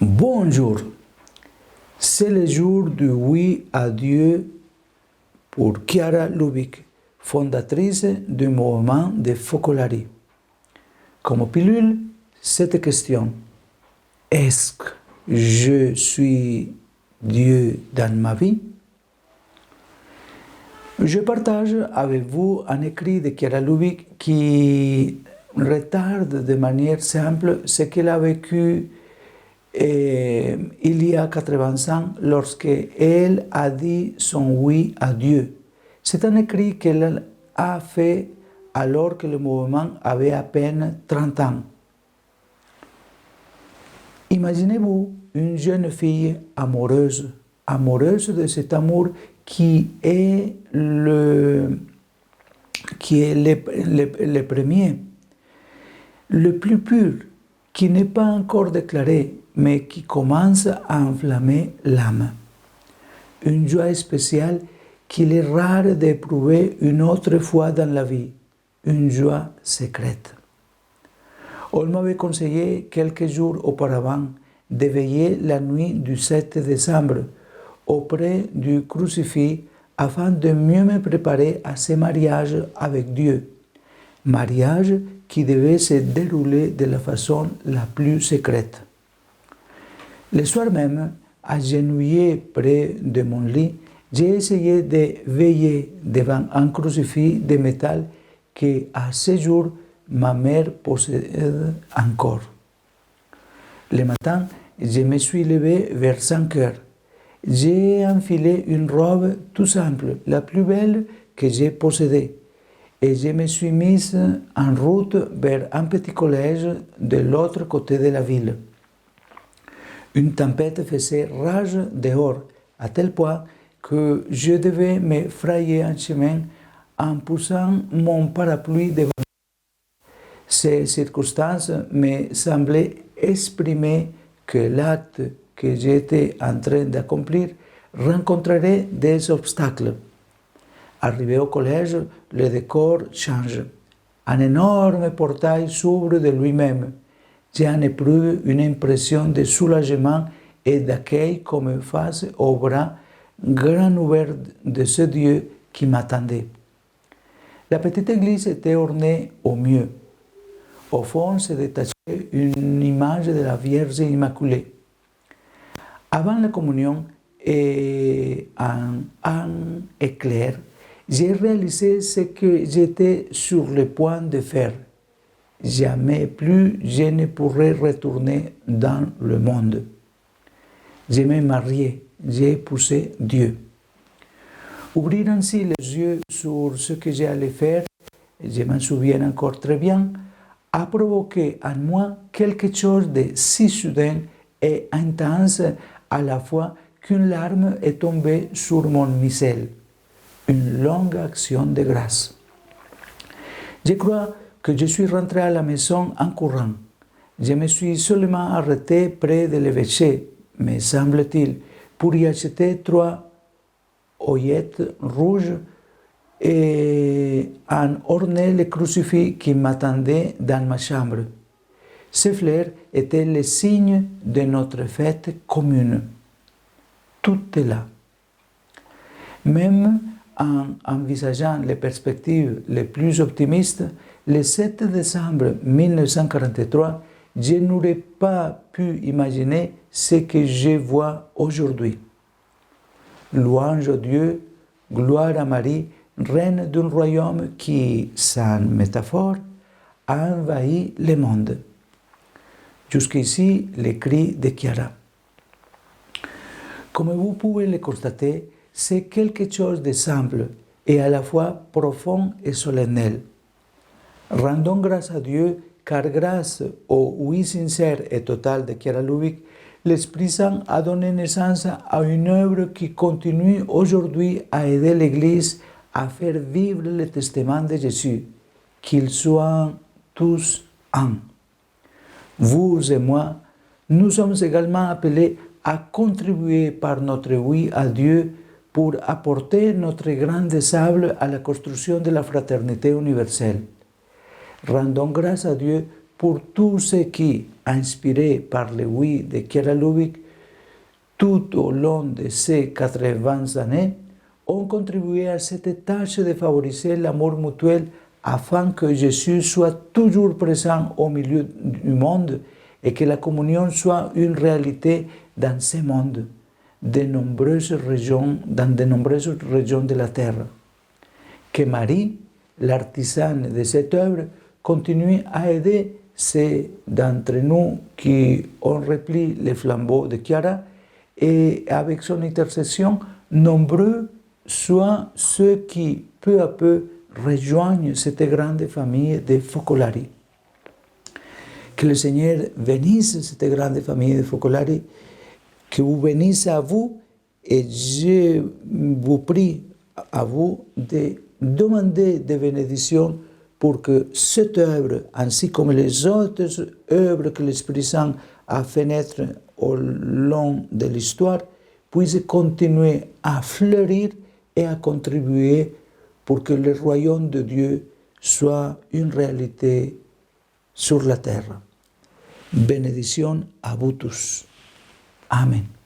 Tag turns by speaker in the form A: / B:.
A: Bonjour, c'est le jour du oui à Dieu pour Chiara Lubich, fondatrice du mouvement de Focolari. Comme pilule, cette question: est-ce que je suis Dieu dans ma vie? Je partage avec vous un écrit de Chiara Lubich qui retarde de manière simple ce qu'elle a vécu il y a 80 ans lorsqu'elle a dit son oui à Dieu. C'est un écrit qu'elle a fait alors que le mouvement avait à peine 30 ans. Imaginez-vous une jeune fille amoureuse de cet amour qui est le premier, le plus pur, qui n'est pas encore déclaré, mais qui commence à enflammer l'âme. Une joie spéciale qu'il est rare d'éprouver une autre fois dans la vie, une joie secrète. On m'avait conseillé quelques jours auparavant de veiller la nuit du 7 décembre auprès du crucifix afin de mieux me préparer à ce mariage avec Dieu. Mariage qui devait se dérouler de la façon la plus secrète. Le soir même, agenouillé près de mon lit, j'ai essayé de veiller devant un crucifix de métal que, à ce jour, ma mère possède encore. Le matin, je me suis levé vers 5 heures. J'ai enfilé une robe tout simple, la plus belle que j'ai possédée, et je me suis mise en route vers un petit collège de l'autre côté de la ville. Une tempête faisait rage dehors, à tel point que je devais me frayer un chemin en poussant mon parapluie devant. Ces circonstances me semblaient exprimer que l'acte que j'étais en train d'accomplir rencontrerait des obstacles. Arrivé au collège, le décor change. Un énorme portail s'ouvre de lui-même. J'en éprouve une impression de soulagement et d'accueil comme face aux bras grand ouverts de ce Dieu qui m'attendait. La petite église était ornée au mieux. Au fond se détachait une image de la Vierge Immaculée. Avant la communion et en un éclair, j'ai réalisé ce que j'étais sur le point de faire. Jamais plus je ne pourrai retourner dans le monde. Je me mariais, j'ai épousé Dieu. Ouvrir ainsi les yeux sur ce que j'allais faire, je m'en souviens encore très bien, a provoqué en moi quelque chose de si soudain et intense à la fois qu'une larme est tombée sur mon missel. Une longue action de grâce. Je crois que je suis rentré à la maison en courant. Je me suis seulement arrêté près de l'évêché, me semble-t-il, pour y acheter 3 oeillettes rouges et en orner le crucifix qui m'attendait dans ma chambre. Ces fleurs étaient le signe de notre fête commune. Tout est là. Même en envisageant les perspectives les plus optimistes, le 7 décembre 1943, je n'aurais pas pu imaginer ce que je vois aujourd'hui. Louange à Dieu, gloire à Marie, reine d'un royaume qui, sans métaphore, a envahi le monde. Jusqu'ici, l'écrit de Chiara. Comme vous pouvez le constater, c'est quelque chose de simple et à la fois profond et solennel. Rendons grâce à Dieu, car grâce au oui sincère et total de Chiara Lubich, l'Esprit Saint a donné naissance à une œuvre qui continue aujourd'hui à aider l'Église à faire vivre le testament de Jésus, qu'ils soient tous un. Vous et moi, nous sommes également appelés à contribuer par notre oui à Dieu pour apporter notre grain de sable à la construction de la fraternité universelle. Rendons grâce à Dieu pour tout ce qui, inspiré par le oui de Chiara Lubich, tout au long de ces 80 années, ont contribué à cette tâche de favoriser l'amour mutuel afin que Jésus soit toujours présent au milieu du monde et que la communion soit une réalité dans ce monde, dans de nombreuses régions de la terre. Que Marie, l'artisane de cette œuvre, continue à aider ceux d'entre nous qui ont repris les flambeaux de Chiara et avec son intercession, nombreux soient ceux qui, peu à peu, rejoignent cette grande famille des Focolari. Que le Seigneur bénisse cette grande famille des Focolari, que vous bénisse à vous, et je vous prie à vous de demander des bénédictions pour que cette œuvre, ainsi comme les autres œuvres que l'Esprit Saint a fait naître au long de l'histoire, puisse continuer à fleurir et à contribuer pour que le royaume de Dieu soit une réalité sur la terre. Bénédiction à vous tous. Amen.